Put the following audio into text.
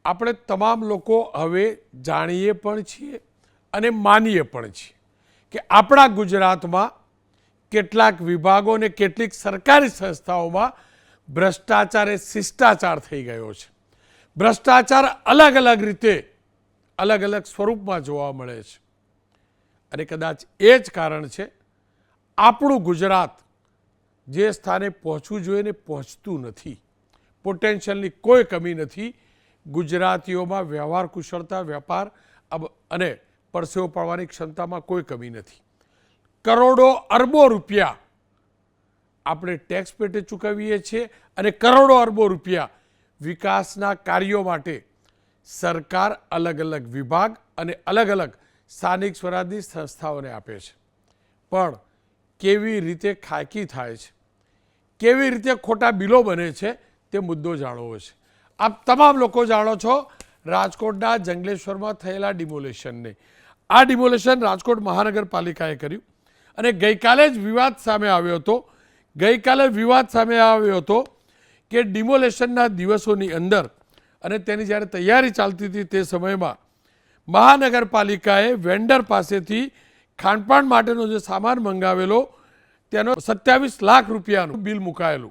આપણે તમામ લોકો હવે જાણીએ પણ છીએ અને માનીએ પણ છીએ કે આપણા ગુજરાતમાં કેટલાક વિભાગો અને કેટલીક સરકારી સંસ્થાઓમાં ભ્રષ્ટાચાર એ શિષ્ટાચાર થઈ ગયો છે. ભ્રષ્ટાચાર અલગ અલગ રીતે અલગ અલગ સ્વરૂપમાં જોવા મળે છે અને કદાચ એ જ કારણ છે આપણું ગુજરાત જે સ્થાને પહોંચવું જોઈએ ને પહોંચતું નથી. પોટેન્શિયલની કોઈ કમી નથી. ગુજરાતીઓમાં વ્યવહાર કુશળતા, વેપાર અને પરસેવો પાડવાની ક્ષમતામાં કોઈ કમી નથી. કરોડો અરબો રૂપિયા આપણે ટેક્સ પેટે ચૂકવીએ છીએ અને કરોડો અરબો રૂપિયા વિકાસના કાર્યો માટે સરકાર અલગ અલગ વિભાગ અને અલગ અલગ સ્થાનિક સ્વરાજની સંસ્થાઓને આપે છે. પણ કેવી રીતે ખાકી થાય છે, કેવી રીતે ખોટા બિલો બને છે તે મુદ્દો જાણવો છે. આપ તમામ લોકો જાણો છો રાજકોટના જંગલેશ્વરમાં થયેલા ડિમોલેશનને. આ ડિમોલેશન રાજકોટ મહાનગરપાલિકાએ કર્યું અને ગઈકાલે જ વિવાદ સામે આવ્યો હતો. ગઈકાલે વિવાદ સામે આવ્યો હતો કે ડિમોલેશનના દિવસોની અંદર અને તેની જ્યારે તૈયારી ચાલતી હતી તે સમયમાં મહાનગરપાલિકાએ વેન્ડર પાસેથી ખાનપાન માટેનો જે સામાન મંગાવેલો તેનો 27 લાખ રૂપિયાનું બિલ મુકાયેલું